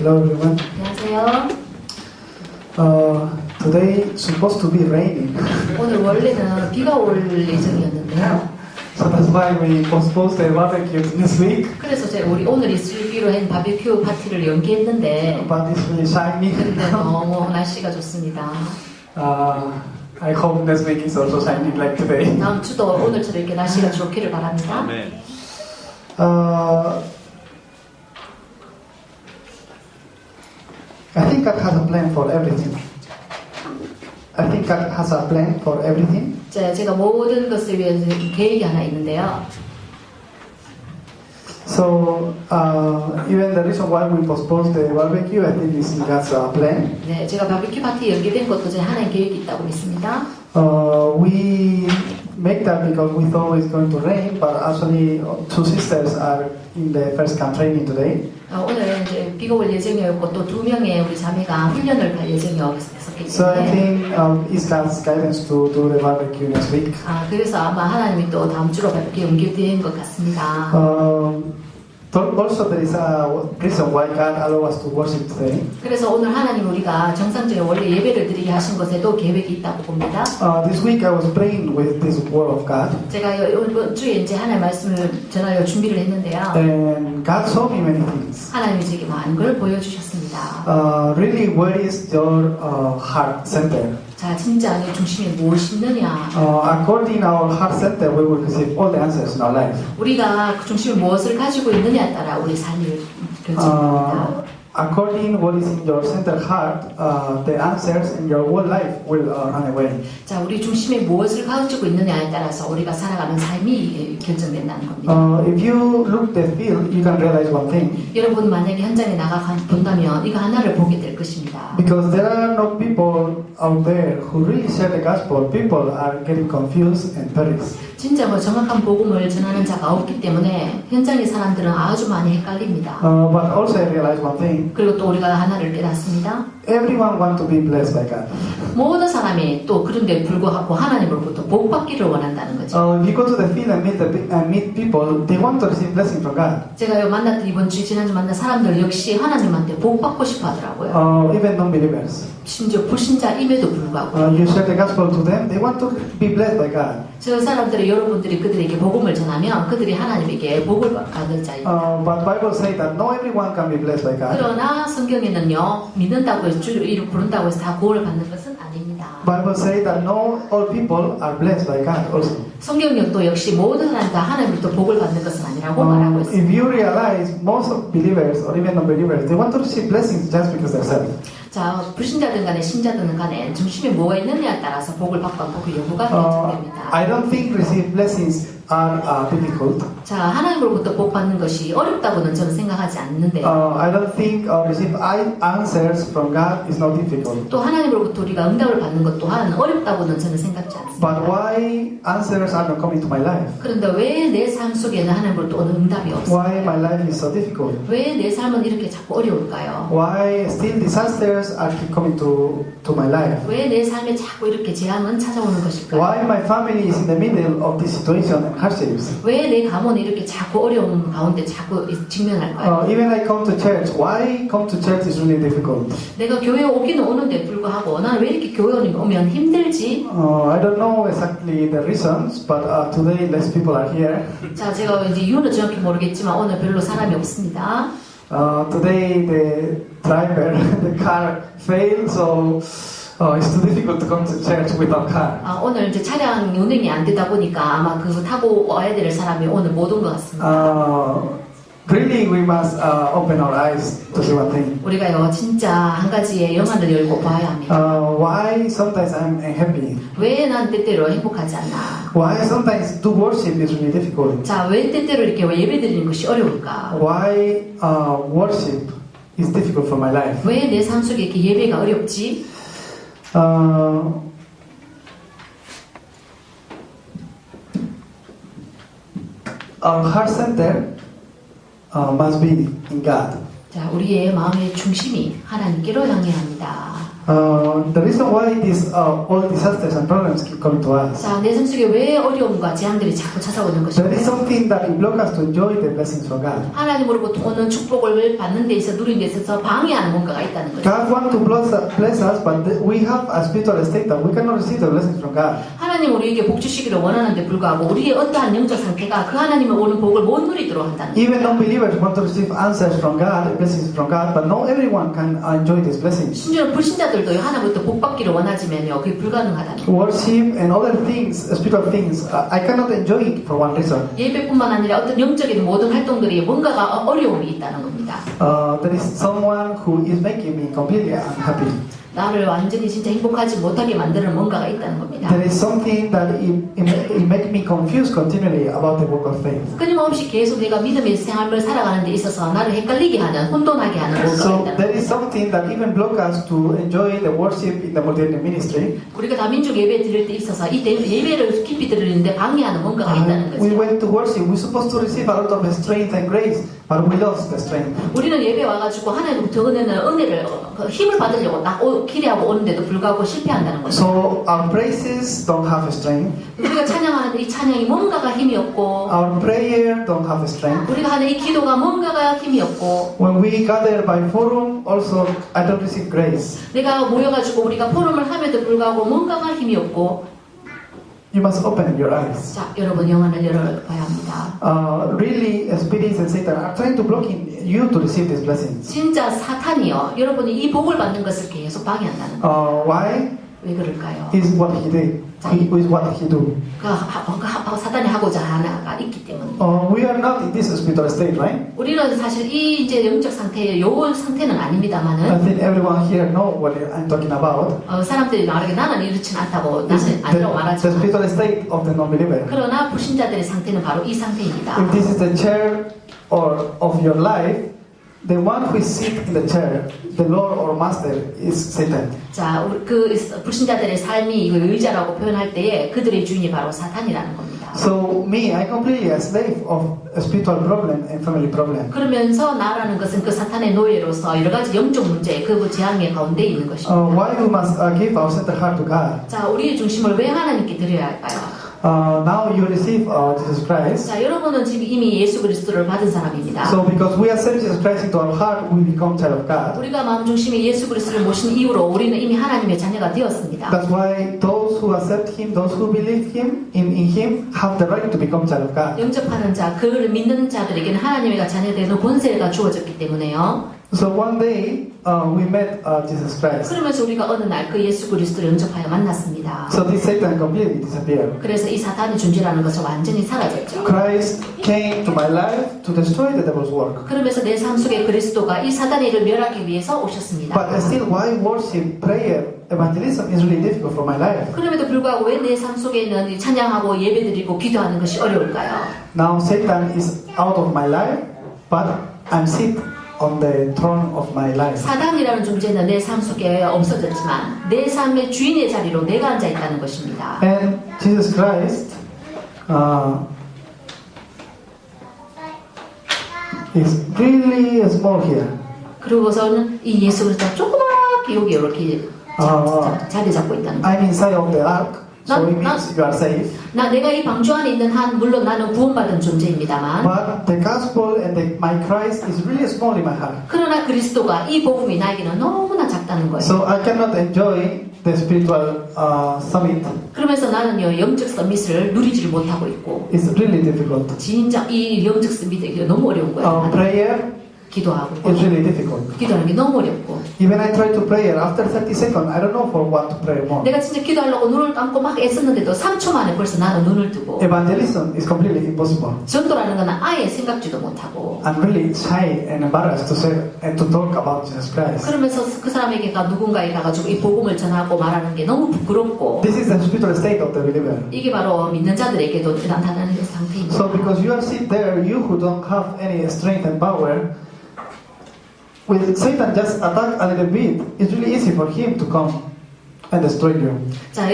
Hello everyone. 안녕하세요. Today supposed to be raining, 오늘 원래는 비가 올 예정이었는데요. so that's why we postponed the barbecue this week. 그래서 우리 오늘 있기로 한 바비큐 파티를 연기했는데 But it's really shiny. 근데 너무 날씨가 좋습니다. I hope next week is also shining like today. 다음 주도 오늘처럼 이렇게 날씨가 좋기를 바랍니다. 아멘. I think God has a plan for everything. I think God has a plan for everything. 제가 모든 것을 위해서 계획이 하나 있는데요. So even the reason why we postponed the barbecue, I think is God's plan. 네, 제가 바비큐 파티 연기된 것도 제 하나의 계획이 있다고 믿습니다. We make that because we thought it's going to rain, but actually two sisters are in the first camp training today. 오늘 이제 비가 올 예정이었고 또 2명의 우리 자매가 훈련을 갈 예정이었기 So I 때문에 think it's God's guidance to do the barbecue next week. 그래서 아마 하나님이 또 다음 주로 바비큐 연기된 것 같습니다. Also, there is a reason why God allows us to worship today. 그래서 오늘 하나님 우리가 정상적인 원래 예배를 드리게 하신 것에도 계획이 있다고 봅니다. This week I was praying with this word of God, 제가 이번 주에 이제 하나님 말씀을 전하려 준비를 했는데요. and God showed me many things. 하나님이 제게 많은 걸 보여주셨습니다. Really, where is your heart center? 자, 진짜 내 중심에 무엇이 있느냐? According to our heart center, we will receive all the answers in our life. 우리가 그 중심에 무엇을 가지고 있느냐에 따라 우리 삶을 결정합니다. According what is in your center heart, the answers in your whole life will run away. 자, 우리 중심에 무엇을 가지고 있느냐에 따라서 우리가 살아가는 삶이 결정된다는 겁니다. If you look the field, you can realize one thing. 여러분 만약에 현장에 나가 본다면 이거 하나를 보게 될 것입니다. Because there are no people out there who really share the gospel. People are getting confused and perished. 진짜 정확한 복음을 전하는 자가 없기 때문에 현장의 사람들은 아주 많이 헷갈립니다. But also I realize one thing. 그리고 또 우리가 하나를 깨닫습니다. Everyone wants to be blessed by God. 모든 사람이 또 그런데 불구하고 하나님으로부터 복 받기를 원한다는 거죠. If you go to the field and meet people, they want to receive blessing from God. 제가 만났던 이번 주 지난주 만난 사람들 역시 하나님한테 복 받고 싶어 하더라고요. Even non-believers. 심지어 불신자임에도 불구하고 You share the gospel to them, they want to be blessed by God. 저 사람들이 여러분들이 그들에게 복음을 전하면 그들이 하나님에게 복을 받을 자입니다. But Bible say that not everyone can be blessed by God. 그러나 성경에는요, 믿는다고 해서 주를 이름 부른다고 해서 다 구원을 받는 것은 아닙니다. Bible say that not all people are blessed by God also. 성경력도 역시 모든 사람이 다 하나님부터 복을 받는 것은 아니라고 말하고 있습니다. If you realize most of believers or even non-believers, they want to receive blessings just because they're saved. 자, 불신자든 간에 신자든 간에 중심에 뭐가 있느냐에 따라서 복을 받고 안 받고 여부가 결정됩니다. I don't think receive blessings are difficult. 자, 하나님으로부터 복 받는 것이 어렵다고는 저는 생각하지 않는데요. I don't think receive answers from God is not difficult. 또 하나님으로부터 우리가 응답을 받는 것 또한 어렵다고는 저는 생각지 않습니다. But why answers are not coming to my life? 그런데 왜 내 삶 속에는 하나님으로부터 오는 응답이 없어요? Why my life is so difficult? 왜 내 삶은 이렇게 자꾸 어려울까요? Why still disasters are keep coming to my life? 왜 내 삶에 자꾸 이렇게 재앙은 찾아오는 것일까요? Why my family is in the middle of this situation and hardships? 왜 내 가문이 이렇게 자꾸 어려움 가운데 자꾸 직면할까요? Even I come to church. Why come to church is really difficult? 내가 교회에 오기는 오는데 불구하고 나는 왜 이렇게 교회에 오면 힘들지? I don't know exactly the reasons, but today less people are here. 자, 제가 이제 이유는 정확히 모르겠지만 오늘 별로 사람이 없습니다. Today the driver, the car failed, so it's too difficult to come to church without car. 오늘 이제 차량 운행이 안 되다 보니까 아마 그 타고 와야 될 사람이 오늘 못 온 것 같습니다. Really, we must open our eyes to see one thing. 우리가요 진짜 한 가지의 영안을 열고 봐야 합니다. Why sometimes I'm unhappy? 왜 난 때때로 행복하지 않나? Why sometimes to worship is really difficult? 자, 왜 때때로 이렇게 예배드리는 것이 어려울까? Why worship is difficult for my life? 왜 내 삶 속에 이렇게 예배가 어렵지? Our heart center must be in God. 자, 우리의 마음의 중심이 하나님께로 향해야 합니다. The reason why these all disasters and problems keep coming to us, 자, 내 삶 속에 왜 어려움과 재앙들이 자꾸 찾아오는 there is 것일까요? something that will block us to enjoy the blessings from God. 하나님으로부터 오는 축복을 받는 데 있어서 누리는 데 있어서 방해하는 뭔가가 있다는 거죠. God wants to bless us, but we have a spiritual state that we cannot receive the blessings from God. 하나님 우리에게 복 주시기를 원하는데 불구하고 우리의 어떠한 영적 상태가 그 하나님의 오는 복을 못 누리도록 한다는 거죠. Even non-believers want to receive answers from God, blessings from God, but not everyone can enjoy these blessings. 심지어 불신자들도 하나님부터 복 받기를 원하지만요, 그게 불가능하다는 거죠. Worship and other things, spiritual things, I cannot enjoy it for one reason. 예배뿐만 아니라 어떤 영적인 모든 활동들이 뭔가가 어려움이 있다는 겁니다. There is someone who is making me completely unhappy. 나를 완전히 진짜 행복하지 못하게 만드는 뭔가가 있다는 겁니다. There is something that it makes me confused continually about the work of faith. 끊임없이 계속 내가 믿음의 생활을 살아가는 데 있어서 나를 헷갈리게 하는, 혼돈하게 하는 뭔가가 So 있다는 there 겁니다. is something that even blocks us to enjoy the worship in the multi-ethnic ministry. 우리가 다민족 예배 드릴 때 있어서 이 예배를 깊이 드리는데 방해하는 뭔가가 있다는 We 거죠. went to worship. We're supposed to receive a lot of strength and grace, but we lost the strength. 우리는 예배 와가지고 하나님부터 은혜를 힘을 받으려고 딱 기대하고 오는데도 불구하고 실패한다는 거죠. So our praises don't have strength. 우리가 찬양하는데 이 찬양이 뭔가가 힘이 없고, Our prayer don't have strength. 우리가 하는 이 기도가 뭔가가 힘이 없고, When we gather by forum, also I don't receive grace. 내가 모여가지고 우리가 포럼을 함에도 불구하고 뭔가가 힘이 없고. You must open your eyes. 자, 여러분 영안을 열어봐야 합니다. Really, spirits and Satan are trying to block you to receive these blessings. 진짜 사탄이요, 여러분이 이 복을 받는 것을 계속 방해한다는 거예요. Why? 왜 그럴까요? Is what he did. Is what he do. 사탄이 하고자 하나가 있기 때문에. We are not in this spiritual state, right? 우리는 사실 이 이제 영적 상태의 요 상태는 I 아닙니다만은 think everyone here know what I'm talking about. 사람들이 말하기 나는 이렇진 않다고, 나는 It's 아니라고 the 말하지만, spiritual state of the non-believer. 그러나 불신자들의 상태는 바로 이 상태입니다. If this is the chair of your life, the one who is sitting in the chair, the Lord or Master, is Satan. 자, 그 불신자들의 삶이 이거 의자라고 표현할 때에 그들의 주인이 바로 사탄이라는 겁니다. So me, I completely a slave of a spiritual problem and family problem. 그러면서 나라는 것은 그 사탄의 노예로서 여러 가지 영적 문제, 그 재앙의 가운데 있는 것입니다. Why we must give our center heart to God? 자, 우리의 중심을 왜 하나님께 드려야 할까요? Now you receive Jesus Christ. 자, 여러분은 지금 이미 예수 그리스도를 받은 사람입니다. So because we accept Jesus Christ into our heart, we become child of God. 우리가 마음 중심에 예수 그리스도를 모신 이후로 우리는 이미 하나님의 자녀가 되었습니다. That's why those who accept Him, those who believe Him, in Him, have the right to become child of God. 영접하는 자, 그를 믿는 자들에게는 하나님의 자녀되는 권세가 주어졌기 때문에요. So one day we met Jesus Christ. 그러면서 우리가 어느 날 그 예수 그리스도를 영접하여 만났습니다. So this Satan completely disappeared. 그래서 이 사탄의 존재라는 것은 완전히 사라졌죠. Christ came to my life to destroy the devil's work. 그러면서 내 삶 속에 그리스도가 이 사탄의 일을 멸하기 위해서 오셨습니다. But still, why worship, prayer, evangelism is really difficult for my life? 그럼에도 불구하고 왜 내 삶 속에는 이 찬양하고 예배드리고 기도하는 것이 어려울까요? Now Satan is out of my life, but I'm sit on the throne of my life. 사단이라는 존재는 내 삶 속에 없어졌지만 내 삶의 주인의 자리로 내가 앉아 있다는 것입니다. And Jesus Christ is really small here. 그리고서는 이 예수 그리스도가 조그맣게 여기 이렇게 자리 잡고 있다는 거예요. I'm inside of the ark, so it means you are safe. 내가 이 방주 안에 있는 한 물론 나는 구원받은 존재입니다만, But the gospel and my Christ is really small in my heart. 그러나 그리스도가 이 복음이 나에게는 너무나 작다는 거예요. So I cannot enjoy the spiritual summit. 그러면서 나는요 영적 서밋을 누리지를 못하고 있고, It's really difficult. 진짜 이 영적 서밋이 너무 어려운 거예요. Prayer 기도하고 is really difficult. 기도하는 게 너무 어렵고, Even I try to pray after 30 seconds, I don't know for what to pray more. 내가 진짜 기도하려고 눈을 감고 막 애썼는데도 3초 만에 벌써 나는 눈을 뜨고, Evangelism is completely impossible. 전도라는 거는 아예 생각지도 못하고, I'm really shy and embarrassed to say and to talk about Jesus Christ. 그러면서 그 사람에게가 누군가에 가가지고 이 복음을 전하고 말하는 게 너무 부끄럽고, This is the spiritual state of the believer. 이게 바로 믿는 자들에게도 나타나는 상태입니다. So because you are sit there, you who don't have any strength and power, with Satan just attack a little bit, it's really easy for him to come and destroy you. 자,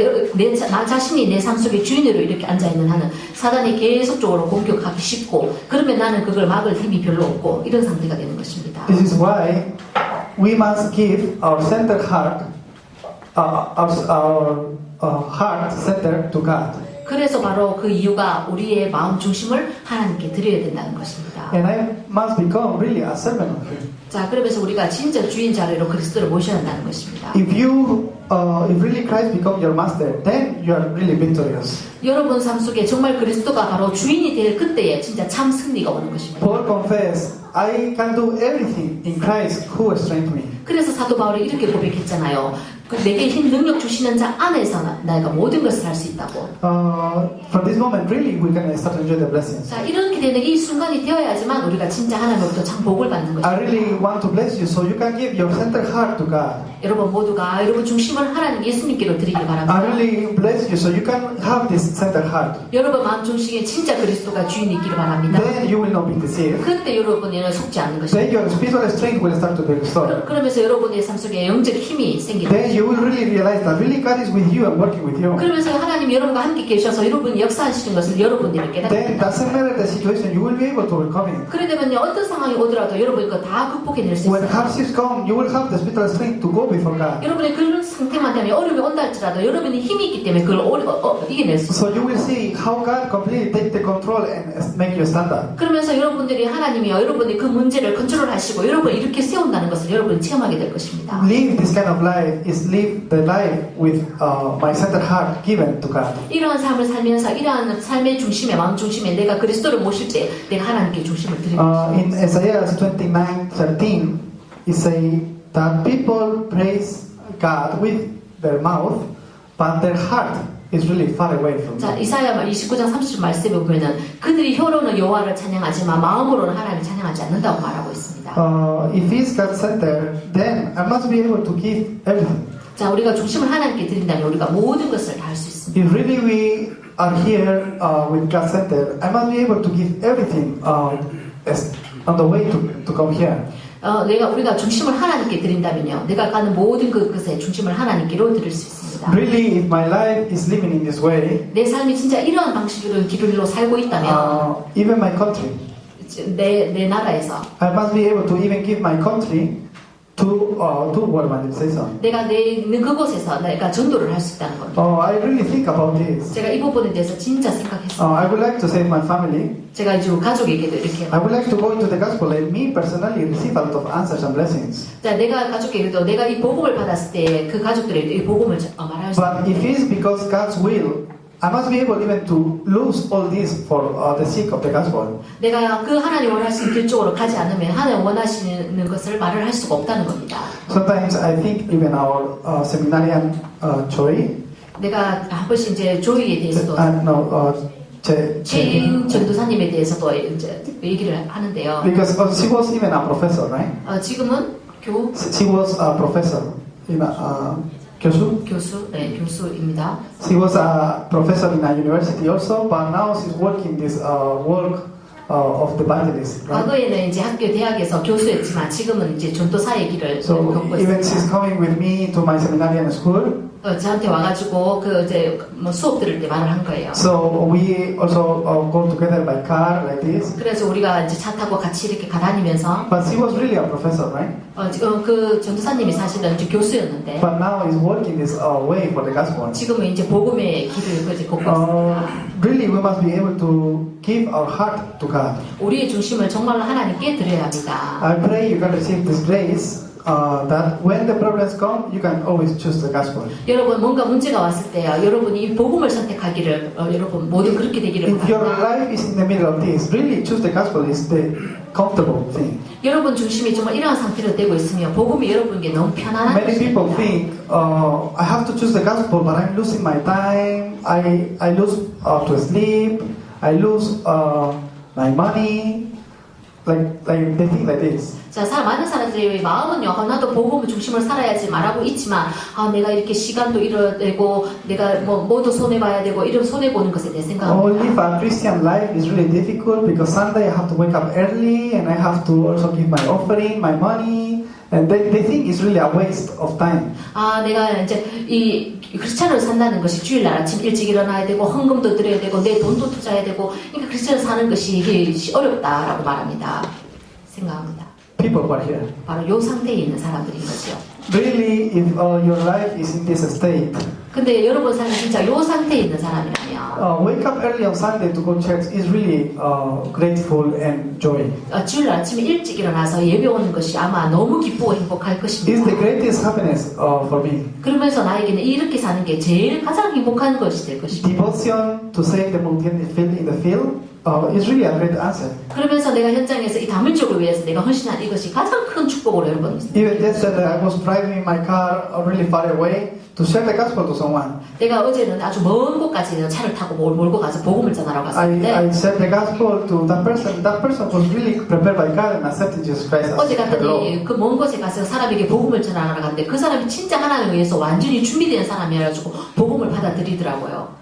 나 자신이 내 삶 속에 주인으로 이렇게 앉아있는 한은 사단이 계속적으로 공격하기 쉽고, 그러면 나는 그걸 막을 힘이 별로 없고, 이런 상태가 되는 것입니다. This is why we must give our center heart our heart center to God. 그래서 바로 그 이유가 우리의 마음 중심을 하나님께 드려야 된다는 것입니다. And I must become really a servant of Him. 자, 그러면서 우리가 진짜 주인 자리로 그리스도를 모셔야 한다는 것입니다. If really Christ become your master, then you are really victorious. 여러분 삶 속에 정말 그리스도가 바로 주인이 될 그때에 진짜 참 승리가 오는 것입니다. Paul confessed, I can do everything in Christ who strengthens me. 그래서 사도 바울이 이렇게 고백했잖아요. 내게 힘 능력 주시는 자 안에서 내가 모든 것을 할 수 있다고. From this moment, really, we can start to enjoy the blessings. 자, 이렇게 되는 이 순간이 되어야지만 우리가 진짜 하나님으로부터 참 복을 받는 것입니다. I really want to bless you so you can give your center heart to God. 여러분 모두가 여러분 중심을 하나님 예수님께로 드리길 바랍니다. I really bless you so you can have this center heart. 여러분 마음 중심에 진짜 그리스도가 주인이 있기를 바랍니다. Then you will not be deceived. 그때 여러분에는 속지 않는 Then 것입니다. your spiritual strength will start to be restored. 그러면서 여러분의 삶 속에 영적 힘이 생기는 Then you will really realize that really God is with you and working with you. 그러면서 하나님 여러분과 함께 계셔서 여러분이 역사하시는 것을 여러분들이 Then 깨닫습니다. doesn't matter the situation, you will be able to overcome it. 그래 되면요 어떤 상황이 오더라도 여러분이 그거 다 극복해낼 수 When 있어요. hardships come, you will have the spiritual strength to go before God. 여러분의 그런 상태만 되면 어려움이 온다 할지라도 여러분이 힘이 있기 때문에 그걸 이겨낼 수 있어요. So you will see how God completely take the control and make you stand up. 그러면서 여러분들이 하나님이요 여러분이 그 문제를 컨트롤하시고 여러분을 이렇게 세운다는 것을 여러분이 체험하게 될 것입니다. Live this kind of life is live the life with my centered heart given to God. 이러한 삶을 살면서 이러한 삶의 중심에 마음 중심에 내가 그리스도를 모실 때 내가 하나님께 중심을 드리는 In 것입니다. Isaiah 29:13, it say that people praise God with their mouth, but their heart is really far away from 자, Him. 이사야 29장 30절 말씀에 보면은 그들이 혀로는 여호와를 찬양하지만 마음으로는 하나님을 찬양하지 않는다고 말하고 있습니다. If He is God-centered, then I must be able to give everything. 자, 우리가 중심을 하나님께 드린다면 우리가 모든 것을 다 할 수 있습니다. If really we are here with God-centered, I must be able to give everything as on the way to come here. 우리가 중심을 하나님께 드린다면요, 내가 가는 모든 그것에 중심을 하나님께로 드릴 수 있습니다. Really, if my life is living in this way, 내 삶이 진짜 이러한 방식으로 길로 살고 있다면, even my country, 내 나라에서 I must be able to even give my country to world evangelization. 내가 있는 그곳에서 내가 전도를 할 수 있다는 겁니다. I really think about this. 제가 이 부분에 대해서 진짜 생각했어요. I would like to save my family. 제가 이제 가족에게도 이렇게 I would like to go into the gospel and me personally receive a lot of answers and blessings. 자, 내가 가족에게도 내가 이 복음을 받았을 때 그 가족들에게 이 복음을 말할 수 But if it's because God's will, I must be able even to lose all this for the sake of the gospel. 내가 그 하나님 원하시는 길 쪽으로 가지 않으면 하나님 원하시는 것을 말을 할 수가 없다는 겁니다. Sometimes I think even our seminarian Joy, 내가 한 번씩 이제 조이에 대해서도 최인 전도사님에 대해서도 이제 얘기를 하는데요. because she was even a professor, right? 지금은 She was a professor in 교수? 교수입니다. She was a professor in a university also, but now she's working this work of the evangelist. Right? 과거에는 이제 대학에서 교수였지만 지금은 이제 전도사의 길을 So 걷고 even 있습니다. she's coming with me to my seminarian school. 저한테 와가지고 그 이제 뭐 수업 들을 때 말을 한 거예요. So we also go together by car like this. 그래서 우리가 이제 차 타고 같이 이렇게 가다니면서 But she was really a professor, right? 지금 그 전도사님이 사실은 이제 교수였는데 But now is working this way for the gospel. 지금은 이제 복음의 길을 이제 걷고 있습니다. Really, we must be able to give our heart to God. 우리의 중심을 정말로 하나님께 드려야 합니다. I pray you can receive this grace. That when the problems come, you can always choose the gospel. 여러분 뭔가 문제가 왔을 때요, 여러분이 이 복음을 선택하기를 여러분 모두 그렇게 되기를 If your 바랍니다. life is in the middle of this, really choose the gospel is the comfortable thing. 여러분 중심이 정말 이러한 상태로 되고 있으면 복음이 여러분에게 너무 편안한 Many people 것입니다. think I have to choose the gospel, but I'm losing my time. I lose to sleep. I lose my money. Like they think like this. 자, 많은 사람들이 마음은요, 나도 복음 중심을 살아야지 말하고 있지만, 내가 이렇게 시간도 잃어야 되고, 내가 뭐도 손해봐야 되고, 이런 손해보는 것에 대해 생각합니다. Live a Christian life is really difficult because Sunday I have to wake up early and I have to also give my offering, my money, and they think it's really a waste of time. 내가 이제 이 크리스찬으로 산다는 것이 주일날 아침 일찍 일어나야 되고, 헌금도 드려야 되고, 내 돈도 투자해야 되고, 그러니까 크리스찬으로 사는 것이 이게 어렵다라고 말합니다. 생각합니다. people who are here. 바로 요 상태에 있는 사람들인 거죠. Really, if your life is in this state, 근데 여러분 삶이 진짜 요 상태에 있는 사람이라면 wake up early on Sunday to go to church is really grateful and joy. 주일 아침에 일찍 일어나서 예배 오는 것이 아마 너무 기쁘고 행복할 It's the 것입니다. greatest happiness for me. 그러면서 나에게는 이렇게 사는 게 제일 가장 행복한 것이 될 것입니다. Devotion to save the multitude in the field is really a great answer. 그러면서 내가 현장에서 이 다민족을 위해서 내가 헌신한 이것이 가장 큰 축복으로 여러분. Even yesterday, I was driving my car really far away to share the gospel to someone. 내가 어제는 아주 먼 곳까지 차를 타고 몰고 가서 복음을 전하러 갔었는데 I shared the gospel to that person. That person was really prepared by God and accepted Jesus Christ 어제 as their Lord. 갔더니 그 먼 곳에 가서 사람에게 복음을 전하러 갔는데 그 사람이 진짜 하나님에 의해서 완전히 준비된 사람이라가지고 복음을 받아들이더라고요.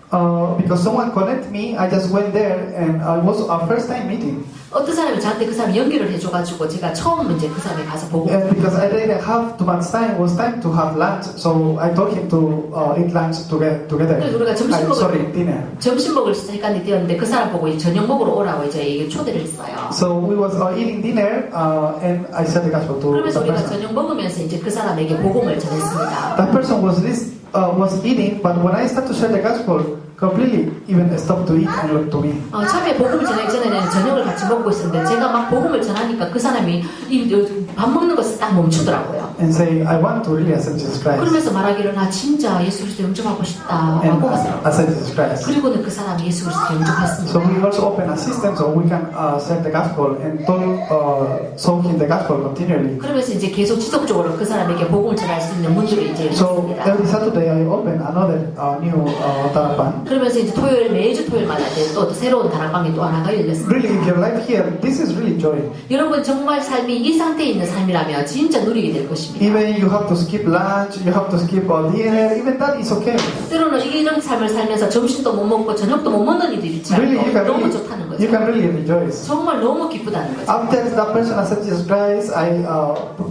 Because someone connected me, I just went there and it was our first time meeting. 어떤 사람이 저한테 그 사람 연결을 해줘가지고 제가 처음 이제 그 사람에 가서 복음을 And because I didn't have too much time, it was time to have lunch, so I told him to eat lunch together. 그래서 우리가 dinner. 점심 먹을 시간이 되었는데 그 사람 보고 이제 저녁 먹으러 오라고 이제 이게 초대를 했어요. So we was eating dinner, and I said the gospel to 그러면서 the 우리가 person. 저녁 먹으면서 이제 그 사람에게 복음을 전했습니다. That person was eating, but when I started to share the gospel, completely even stopped to eat and looked to me. 처음에 복음을 전하기 전에는 저녁을 같이 먹고 있었는데 제가 막 복음을 전하니까 그 사람이 밥 먹는 것을 딱 멈추더라고요. And say, I want to really accept Jesus Christ. 그러면서 말하기를 나 진짜 예수 그리스도 영접하고 싶다 And 하고 갔어요. accept Jesus Christ. 그리고는 그 사람이 예수 그리스도 영접했습니다. So we also open a system so we can share the gospel and soak in the gospel continually. 그러면서 이제 계속 지속적으로 그 사람에게 복음을 전할 수 있는 문들을 이제 So 열었습니다. every Saturday I open another new Tarapan. 그러면서 이제 매주 토요일마다 이제 또 새로운 다락방이 또 하나가 열렸습니다. Really, if your life here, this is really joy. 여러분 정말 삶이 이 상태에 있는 삶이라면 진짜 누리게 될 것입니다. Even you have to skip lunch, you have to skip dinner, even that is okay. 때로는 이런 삶을 살면서 점심도 못 먹고 저녁도 못 먹는 일이 Really, you 있지만 can 너무 좋다는 you 거죠. can really rejoice. 정말 너무 기쁘다는 거죠. After that person accepts Jesus Christ, I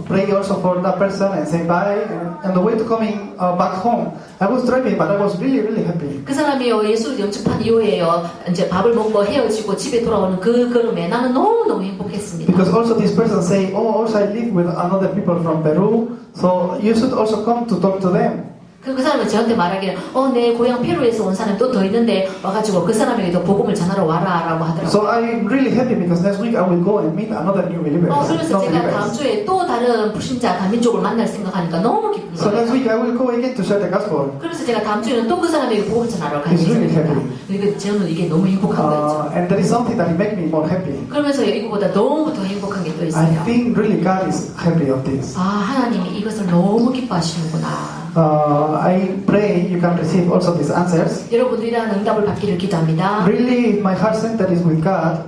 pray also for that person and say bye. And the way to coming back home, I was driving, but I was really, really happy. 그 사람이요 예수를 영접한 이후에요 이제 밥을 먹고 헤어지고 집에 돌아오는 그 걸음에 나는 너무 행복했습니다. Because also this person say, oh, also I live with another people from Peru, so you should also come to talk to them. 그 사람은 저한테 말하기를 내 고향 페루에서 온 사람이 또 더 있는데 와가지고 그 사람에게도 복음을 전하러 와라라고 하더라고요. So I'm really happy because next week I will go and meet another new believer. 그래서 제가 다음 주에 또 다른 불신자 다민족을 만날 생각하니까 너무 기쁜 So 거예요. next week I will go again to share the gospel. 그래서 제가 다음 주에는 또 그 사람에게 복음을 전하러 가게 It's really 됐습니다. 그러니까 저는 이게 너무 행복한 거였죠. And there is something that make me more happy. 그러면서 이거보다 너무 더 행복한 게 또 I 있어요. think really God is happy of this. 하나님이 이것을 너무 기뻐하시는구나. I pray you can receive also these answers. 여러분도 이러한 응답을 받기를 기도합니다. Really, if my heart center is with God,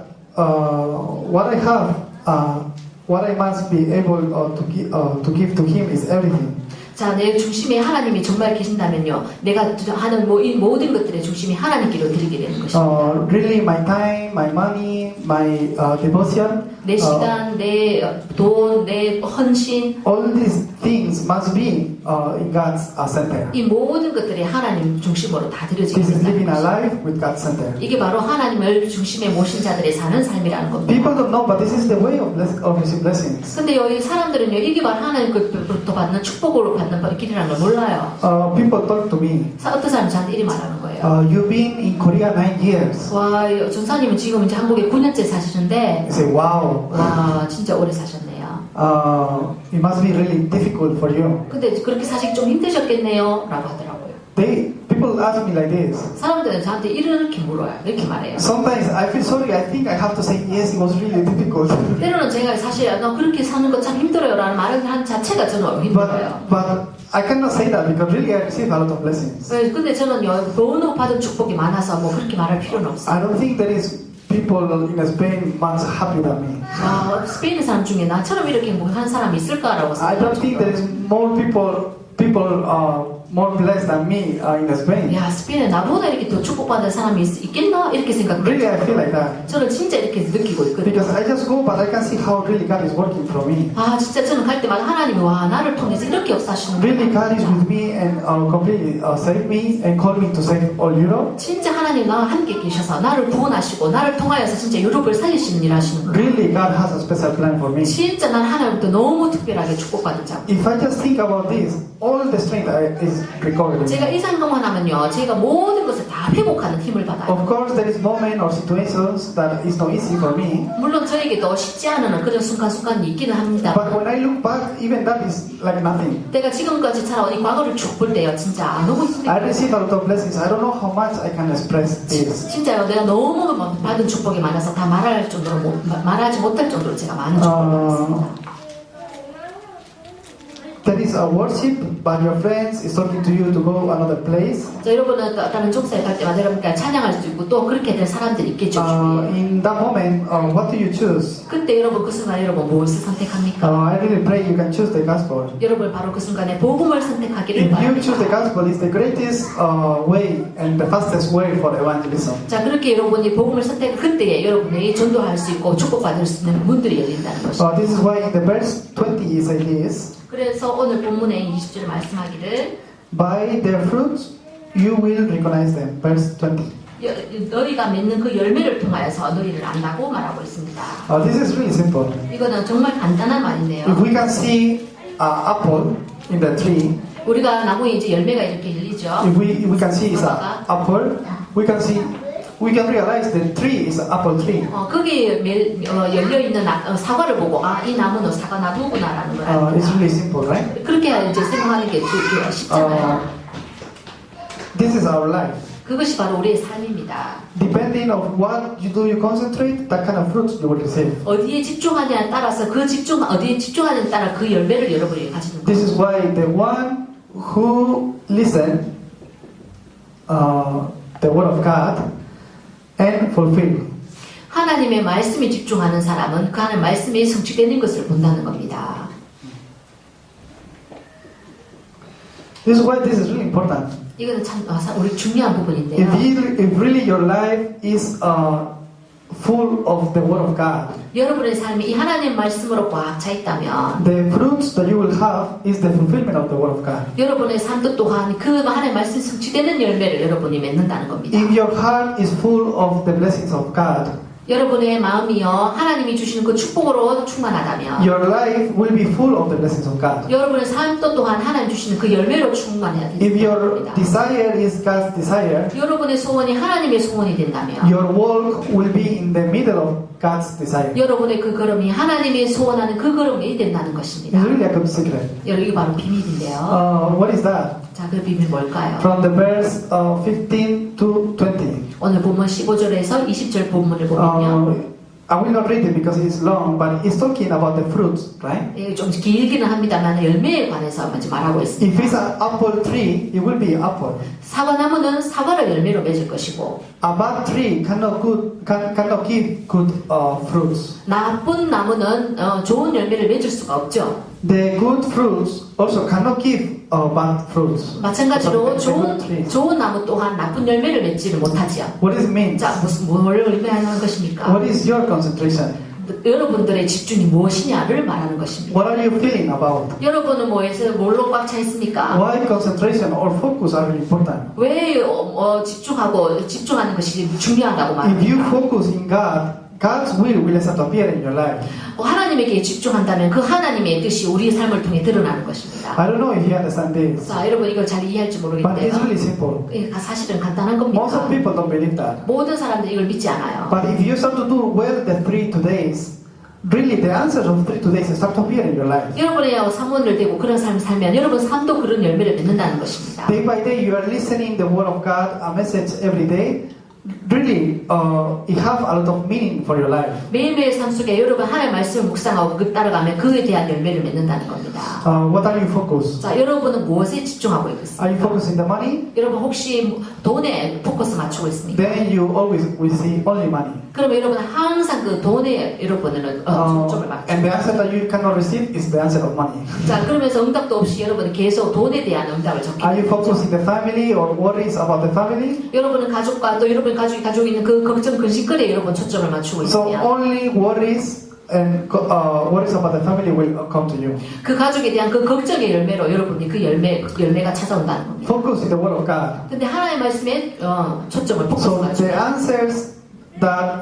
what I have, what I must be able to give to Him is everything. 자, 내 중심에 하나님이 정말 계신다면요, 내가 하는 이 모든 것들의 중심이 하나님께로 드리게 되는 것입니다. Really, my time, my money, my devotion, 내 시간, 내 돈, 내 헌신, all these things must be in God's center. 이 모든 것들이 하나님 중심으로 다 드려지게 This is living a 된다는 것입니다. life with God's center. 이게 바로 하나님을 중심에 모신 자들의 사는 삶이라는 겁니다. People don't know, but this is the way of receiving blessings. 근데 여기 사람들은요, 이게 바로 하나님께로부터 받는 축복으로 받는 길이라는 걸 몰라요. People talk to me. 어떤 사람이 저한테 이리 말하는 거예요. You've been in Korea 9 years. 와, 전사님은 지금 이제 한국에 9년째 사시는데, I say, wow. 와, 진짜 오래 사셨네요. It must be really difficult for you. 근데 그렇게 사시기 좀 힘드셨겠네요? 라고 하더라고요. People ask me like this. 사람들은 저한테 이렇게 물어요. 이렇게 말해요. Sometimes I feel sorry. I think I have to say yes. It was really difficult. 때로는 제가 사실 너 그렇게 사는 거 참 힘들어요 라는 말을 한 자체가 저는 힘들어요. But I cannot say that because really I receive a lot of blessings. 근데 저는요, 너무 받은 축복이 많아서 뭐 그렇게 말할 필요는 없어요. I don't think there is people in Spain much happy than me. 스페인 사람 중에 나처럼 이렇게 행복한 사람이 있을까라고 I don't think there is more people more blessed than me in Spain. 야, 스페인에 나보다 이렇게 더 축복받은 사람이 있겠나? 이렇게 Really, I 생각해요. feel like that. 저는 진짜 이렇게 느끼고 있거든요. Because I just go, but I can see how really God is working for me. 아, 진짜 저는 갈 때마다 하나님이 와, 나를 통해서 이렇게 역사하시는 Really, God is with me and completely saved me and called me to save all Europe. 진짜 하나님 나와 함께 계셔서 나를 구원하시고 나를 통하여서 진짜 유럽을 살리시는 일 하시는 거예요. Really, God has a special plan for me. 진짜 난 하나님부터 너무 특별하게 축복받은 자. If I just think about this, all the strength is recovered. 제가 이 생각만 하면요, 제가 모든 것을 다 회복하는 힘을 받아요. Of course, there is moments or situations that is not easy for me. 물론 저에게도 쉽지 않은 그런 순간순간이 있기는 합니다. But when I look back, even that is like nothing. 내가 지금까지 살아온 이 과거를 쭉 볼 때요, 진짜 안 오고 있을 I 때. receive a lot of blessings. I don't know how much I can express this. 진짜요, 내가 너무 받은 축복이 많아서 다 말할 정도로 말하지 못할 정도로 제가 많은 축복을 받았습니다. There is a worship, but your friends is talking to you to go another place. 자, 여러분은 다른 족사에 갈 때마다 여러분께 찬양할 수 있고 또 그렇게 될 사람들이 있겠죠. 주위에. In that moment, what do you choose? 그때 여러분 그 순간 여러분 무엇을 선택합니까? I really pray you can choose the gospel. 여러분 바로 그 순간에 복음을 선택하기를 If you choose the 바랍니다. gospel, it's the greatest way and the fastest way for evangelism. 자, 그렇게 여러분이 복음을 선택 그때에 여러분이 전도할 수 있고 축복받을 수 있는 문들이 열린다는 것입니다. This is why in the verse 20 it says this. 그래서 오늘 본문에 20절 말씀하기를 By their fruits you will recognize them. Verse 20. 너희가 맺는 그 열매를 통하여서 너희를 안다고 말하고 있습니다. This is really simple. 이거는 정말 간단한 말인데요. If we can see an apple in the tree, 우리가 나무에 이제 열매가 이렇게 열리죠. if we can see it's an apple, we can realize the tree is an apple tree. 거기 열려 있는 사과를 보고 이 나무는 사과 나무구나라는 걸 It's 압니다. really simple, right? 그렇게 이제 생각하는 게 쉽잖아요. This is our life. 그것이 바로 우리의 삶입니다. Depending on what you concentrate, that kind of fruits you will receive. 어디에 집중하냐에 따라서 어디에 집중하냐에 따라 그 열매를 여러분이 가지는 This 거예요. is why the one who listen the word of God and fulfill. 하나님의 말씀에 집중하는 사람은 그 하나님의 말씀이 성취되는 것을 본다는 겁니다. This is why this is really important. 이거는 참 우리 중요한 부분인데요. If really your life is full of the word of God, 여러분의 삶이 이 하나님의 말씀으로 꽉 차 있다면 the fruits that you will have is the fulfillment of the word of God. 여러분의 삶도 또한 그 하나님의 말씀 성취되는 열매를 여러분이 맺는다는 겁니다. If your heart is full of the blessings of God, 여러분의 마음이요 하나님이 주시는 그 축복으로 충만하다면 your life will be full of the blessings of God. 여러분의 삶도 또한 하나님 주시는 그 열매로 충만해야 If 된다는 your 겁니다. desire is God's desire, 여러분의 소원이 하나님의 소원이 된다면 your walk will be in the middle of God's desire. 여러분의 그 걸음이 하나님이 소원하는 그 걸음이 된다는 It's 것입니다. really a good secret. 여러분 이게 바로 비밀인데요. What is that? 자, 그 비밀 뭘까요? From the verse 15 to 20. 오늘 본문 15절에서 20절 본문을 보면요. I will not read it because it's long, but it's talking about the fruits, right? 예, 좀 길기는 합니다만 열매에 관해서 먼저 말하고 있습니다. If it's an apple tree, it will be apple. 사과나무는 사과를 열매로 맺을 것이고 A bad tree cannot give good fruits. 나쁜 나무는 좋은 열매를 맺을 수가 없죠. The good fruits also cannot give bad fruits. 마찬가지로 The good trees. 좋은 나무 또한 나쁜 열매를 맺지를 못하지요. What does it mean? 자, 뭘 의미하는 것입니까? What is your concentration? 여러분들의 집중이 무엇이냐를 말하는 것입니다. What are you feeling about? 여러분은 뭘로 꽉 차 있습니까? Why concentration or focus are really important? 왜 집중하는 것이 중요하다고 If you 말합니까? focus in God, God's will start to appear in your life. 하나님에게 집중한다면 그 하나님의 뜻이 우리의 삶을 통해 드러나는 것입니다. I don't know if you understand this, 자, 여러분 이걸 잘 이해할지 but it's 모르겠는데요. really simple. 사실은 간단한 Most of 겁니다. people don't believe that. 모든 사람들이 이걸 믿지 않아요. But if you start to do well the 3 days, really the answers of 3 days start to appear in your life. 여러분의 사문을 대고 그런 삶을 살면 여러분 삶도 그런 열매를 맺는다는 것입니다. Day by day you are listening the word of God, a message every day. really it have a lot of meaning for your life. 매일매일 삶 속에 여러분 하나님의 말씀을 묵상하고 그 따라가면 그에 대한 열매를 맺는다는 겁니다. What are you focused? 자, 여러분은 무엇에 집중하고 있겠습니까? Are you focused in the money? 여러분 혹시 돈에 포커스 맞추고 있습니까? Then you always will see only money. 그러면 여러분은 항상 그 돈에 여러분은 초점을 And the 맞추고 answer that you cannot receive is the answer of money. 자, 그러면서 응답도 없이 여러분은 계속 돈에 대한 응답을 적게 Are you 되는 focused 거죠. in the family or worries about the family? 여러분은 가족과 또 여러분 가족이 가지고 있는 그 걱정 근심거리에 여러분 초점을 맞추고 So 있으면 only worries and worries about the family will come to you. 그 가족에 대한 그 걱정의 열매로 여러분이 그 열매가 찾아온다는 겁니다. Focus in the word of God. 근데 하나님의 말씀에 초점을 포커스 So 맞추고 the answers that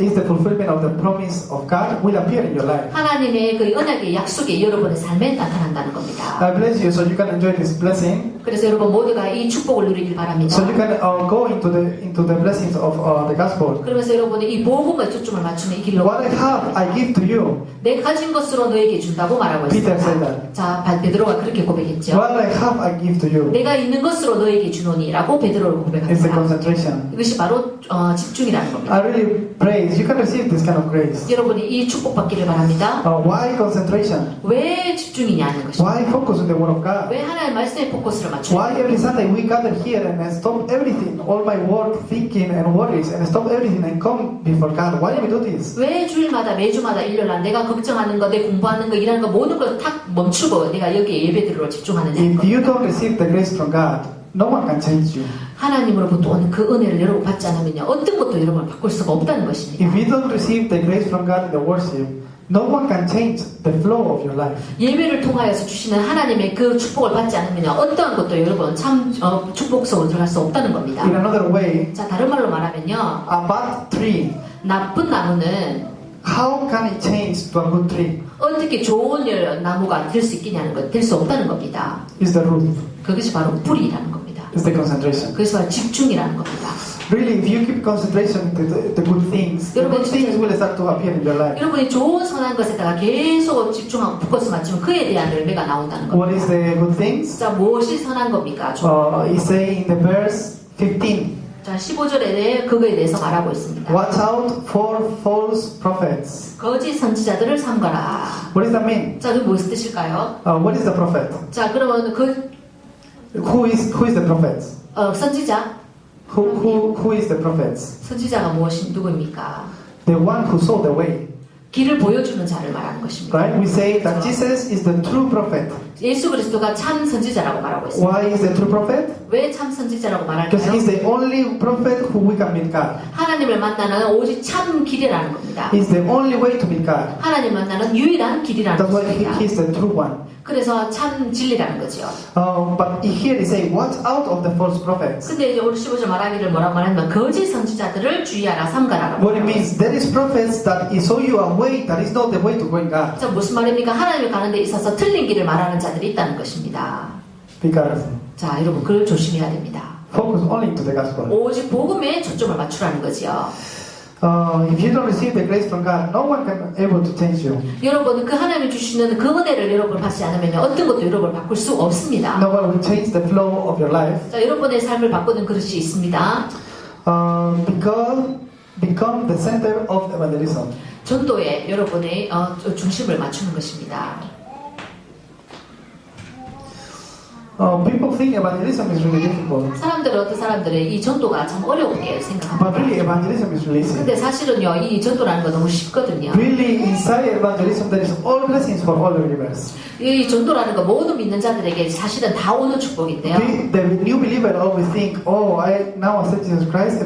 is the fulfillment of the promise of God will appear in your life. 하나님의 그 언약의 약속이 여러분의 삶에 나타난다는 겁니다. I bless you so you can enjoy this blessing. 그래서 여러분 모두가 이 축복을 누리길 바랍니다. So you can go into the blessings of the gospel. 그러면서 여러분이 이 복음에 초점을 맞추는 이 길로 What I have, I give to you. 내 가진 것으로 너에게 준다고 말하고 Peter said 있습니다. that. 자, 베드로가 그렇게 고백했죠. What I have, I give to you. 내가 있는 것으로 너에게 주노니라고 베드로를 It's the 고백합니다. concentration. 이것이 바로 집중이라는 겁니다. I really praise. You can receive this kind of grace. 여러분이 이 축복받기를 바랍니다. Why concentration? 왜 집중이냐는 것입니다. Why focus on the word of God? 왜 하나님의 말씀에 포커스를 맞추는 Why every Sunday we gather here and stop everything, all my work, thinking and worries, and stop everything and come before God? Why do we do this? 왜 주일마다 매주마다 일요일날 내가 걱정하는 거, 내 공부하는 거, 일하는 거 모든 걸 탁 멈추고 내가 여기에 예배드리러 집중하느냐? If you don't receive the grace from God, no one can change you. 하나님으로부터 오는 그 은혜를 여러분 받지 않으면요 어떤 것도 여러분을 바꿀 수가 없다는 것입니다. If you don't receive the grace from God in the worship, no one can change the flow of your life. 예배를 통하여서 주시는 하나님의 그 축복을 받지 않으면요 어떠한 것도 여러분 참 축복 속으로 들어갈 수 없다는 겁니다. In another way, 자, 다른 말로 말하면요 a bad tree, 나쁜 나무는 how can it change to a good tree? 어떻게 좋은 나무가 될 수 있겠냐는 것, 될 수 없다는 겁니다. Is the root, 그것이 바로 뿌리라는 겁니다. is the concentration. 그것이 바로 집중이라는 겁니다. Really, if you keep concentration to the good things will start to appear in your life. 여러분이 좋은 선한 것에다가 계속 집중하고 포커스 맞추면 그에 대한 열매가 나온다는 겁니다. What is the good things? 자, 무엇이 선한 겁니까? It say in the verse 15. 자, 15절에 그거에 대해서 말하고 있습니다. Watch out for false prophets. 거짓 선지자들을 삼가라. What does that mean? 자, 그 무슨 뜻일까요? What is the prophet? 자, 그러면 Who is the prophet? 선지자? Who is the prophet? 선지자가 누구입니까? The one who saw the way. 길을 보여주는 자를 말하는 것입니다. Right? We say that Jesus is the true prophet. 예수 그리스도가 참 선지자라고 말하고 있습니다. Why is the true prophet? 왜 참 선지자라고 Because 말할까요? he's the only prophet who we can meet God. 하나님을 만나는 오직 참 길이라는 겁니다. He's the only way to meet God. 하나님 만나는 유일한 길이라는 That's why 것입니다. he's the true one. 그래서 참 진리라는 거죠. But here they say, watch out of the false prophets. 근데 이제 오늘 15절 말하기를 뭐라고 말하냐면 거짓 선지자들을 주의하라 삼가라라고. What it means, there is prophets that show you a way that is not the way to go in God. 자, 무슨 말입니까? 하나님을 가는 데 있어서 틀린 길을 말하는 자들이 있다는 것입니다. Be careful. 자, 여러분 그걸 조심해야 됩니다. Focus only to the gospel. 오직 복음에 초점을 맞추라는 거지요. If you don't receive the grace from God, no one can able to change you. 여러분은 그 하나님이 주시는 그 은혜를 여러분 받지 않으면 어떤 것도 여러분을 바꿀 수 없습니다. No one will change the flow of your life. 자, 여러분의 삶을 바꾸는 그릇이 있습니다. Become the center of evangelism. 전도에 여러분의 중심을 맞추는 것입니다. People think evangelism is really difficult, 어떤 사람들은 이 전도가 참 어렵게 but 생각합니다. really evangelism is really easy. 근데 사실은요, 이 전도라는 거 너무 쉽거든요. Really, inside evangelism, there is all blessings for all the believers. 이 전도라는 거 모든 믿는 자들에게 사실은 다 오는 축복인데요. The new believer always think, oh, I now accept Jesus Christ.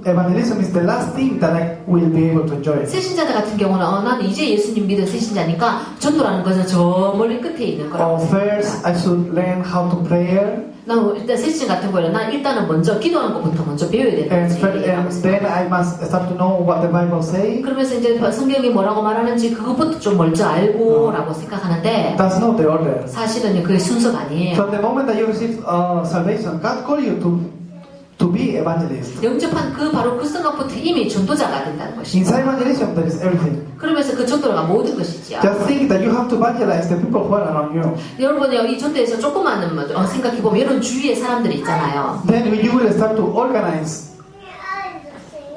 Evangelism is the last thing that I will be able to enjoy. 새신자들 같은 경우는 나는 이제 예수님 믿은 새신자니까 전도라는 것은 저 멀리 끝에 있는 거라고. First, I should learn how to pray. 난 일단 새신 같은 거는 난 일단은 먼저 기도하는 것부터 먼저 배워야 되는 And then I must start to know what the Bible says. 그러면서 이제 성경이 뭐라고 말하는지 그것부터 좀 먼저 알고라고 생각하는데 That's not the order. 사실은 그게 순서가 아니에요. From the moment that you receive salvation, God call you to be evangelist. 영접한 바로 그 순간부터 이미 전도자가 된다는 것이죠. Inside evangelism, there is everything. 그러면서 그 전도가 모든 것이지요. Just think that you have to evangelize the people who are around you. 여러분이 이 전도에서 조그마한 생각해보면 이런 주위에 사람들이 있잖아요. Then you will start to organize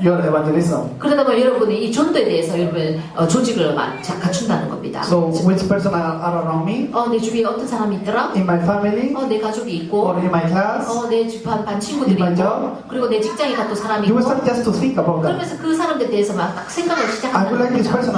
your evangelism. 그러다 보면 여러분이 이 전도에 대해서 여러분 조직을 갖춘다는 겁니다. So which person are around me, 내 주위에 어떤 사람이 있더라? in my family, 내 가족이 있고, or in my class, 내 주변 반 친구들이 in my 있고, job. 그리고 내 직장에 또 사람이 You will 있고. start just to think about that. 그러면서 그 사람들에 대해서 막 딱 생각을 I would like 시작한다는 this 거죠. person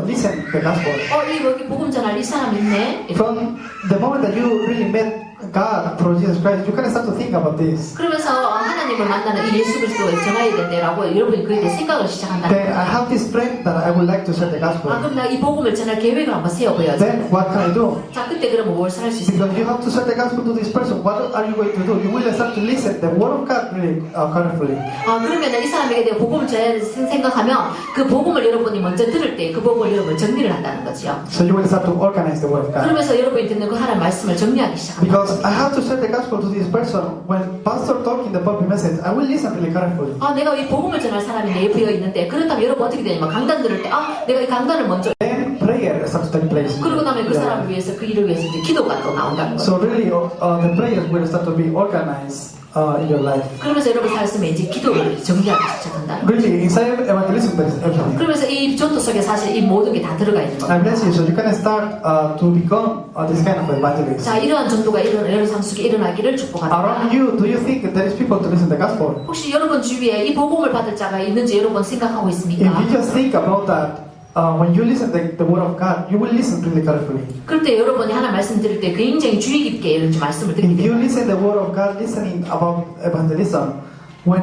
listen the gospel. 이 여기 복음 전할 이 사람 있네. From the moment that you really met God through Jesus Christ, you can start to think about this. 그러면서 하나님을 만나는 이 예수 그리스도를 전해야 된다라고 여러분이 그에 대해 생각을 시작한다는 Then 거죠. I have this friend that I would like to share the gospel. 그럼 나 이 복음을 전할 계획을 한번 세워봐야지. Then what can I do? 자, 그때 그러면 뭘 할 수 있을까? Because you have to share the gospel to this person. What are you going to do? You will start to listen the word of God really carefully. 그러면 이 사람에게 대해 복음을 전해야 생각하면 그 복음을 여러분이 먼저 들을 때 그 복음을 여러분 정리를 한다는 거죠. So you will start to organize the word of God. 그러면서 여러분이 듣는 그 하나님 말씀을 정리하기 시작합니다. Because I have to share the gospel to this person. When pastor talking the pulpit message, I will listen really carefully. 내가 이 복음을 전할 사람이 내 옆에 있는데 그렇다면 여러분 어떻게 되냐면 강단 들을 때 내가 이 강단을 먼저 Then prayer starts to take place. 그러고 나면 그 Yeah. 사람을 위해서 그 일을 위해서 이제 기도가 또 나온다는 거예요. So really, the prayers will start to be organized in your life. 그러면서 여러분 삶에 이제 기도를 정리하기 시작한다는 거예요. Really, inside evangelism there is everything. 그러면서 이 전도 속에 사실 이 모든 게 다 들어가 있는 I 거예요. bless you, so you can start to become this kind of evangelist. 자, 이러한 전도가 여러분 삶 속에 일어나기를 축복합니다. Around you, do you think there is people to listen the gospel? 혹시 여러분 주위에 이 복음을 받을 자가 있는지 여러분 생각하고 If 있습니까? you just think about that, when you listen the word of God, you will listen really carefully. 그럴 때 여러분이 하나 말씀 들을 때 굉장히 주의 깊게 이런 말씀을 듣게 If you 됩니다. listen the word of God, listening about evangelism, when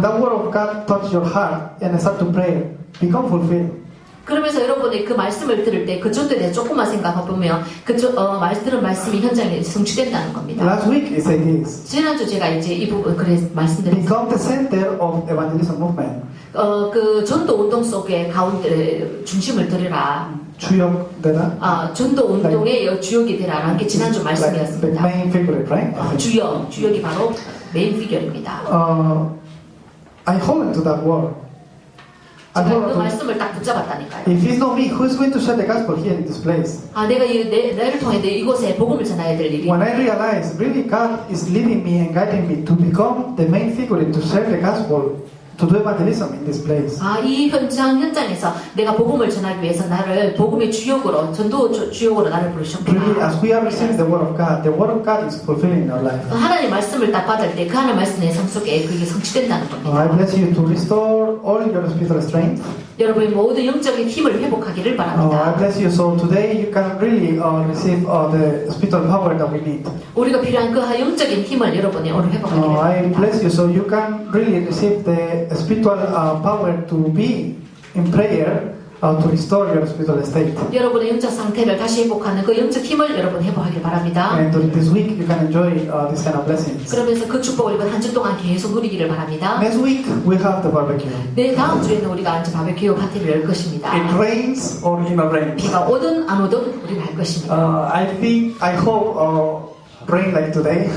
that word of God touch your heart and start to pray, become fulfilled. 그러면서 여러분이 그 말씀을 들을 때 그 전도에 대해 조금만 생각해보면 들은 말씀이 현장에 성취된다는 겁니다. Last week it said this. 지난주 제가 이제 이 부분 그래 말씀드렸어요. Become the center of evangelism movement. 그 전도 운동 속에 가운데 중심을 들으라. 주역되다. 전도 운동의 주역이 되라라는 게 지난주 Like the 말씀이었습니다. main figure, right? 주역이 바로 메인 피겨입니다. I hold on to that word. I 제가 hold 그 on to. 말씀을 딱 붙잡았다니까요. If it's not me, who is going to share the gospel here in this place? 내가 내를 통해 이곳에 복음을 전해야 될 일이. When I realize really God is leading me and guiding me to become the main figure to share the gospel, to do evangelism in this place. 이 현장에서 내가 복음을 전하기 위해서 나를 복음의 주역으로 전도 주역으로 나를 Really, 부르셨구나. as we are receiving the word of God is fulfilling in our life. 하나님 말씀을 딱 받을 때 그 하나님 말씀 내 삶 속에 그게 성취된다는 I 겁니다. bless you to restore all your spiritual strength. 여러분의 모든 영적인 힘을 회복하기를 I 바랍니다. bless you so today you can really receive the spiritual power that we need. 우리가 필요한 그 영적인 힘을 여러분이 오늘 회복하기를 I 바랍니다. bless you so you can really receive the spiritual power to be in prayer to restore your spiritual state. 여러분의 영적 상태를 다시 회복하는 그 영적 힘을 여러분 회복하기를 바랍니다. And during this week you can enjoy this kind of blessings. 그러면서 그 축복을 이번 한 주 동안 계속 누리기를 바랍니다. Next week we have the barbecue. 네, 다음 주에는 우리가 이제 바베큐 파티를 열 것입니다. It rains or it not rains. 비가 오든 안 오든 우리는 할 것입니다. I hope rain like today.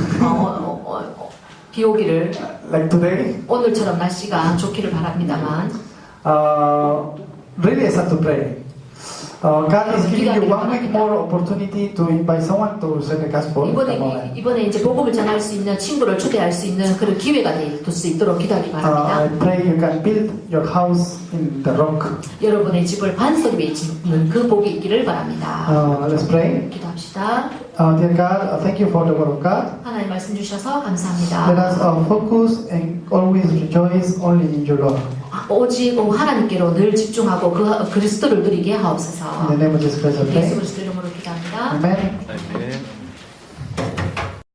비 오기를 Like today. 오늘처럼 날씨가 좋기를 바랍니다만 Really, I start to pray. God is giving you 1 week more opportunity to invite someone to share the gospel. 이번에 이제 복음을 전할 수 있는 친구를 초대할 수 있는 그런 기회가 될 수 있도록 기도하기 바랍니다. I pray you can build your house in the rock. 여러분의 집을 반석 위에 짓는 그 복이 있기를 바랍니다. Let's pray. 기도합시다. Dear God, thank you for the word of God. 하나님 말씀 주셔서 Let 감사합니다. us focus and always rejoice only in your Lord. 오직 하나님께로 늘 집중하고 그 그리스도를 누리게 하옵소서. In the name of Jesus Christ, I 예수 pray. 그리스도 이름으로 기도합니다. Amen. Amen.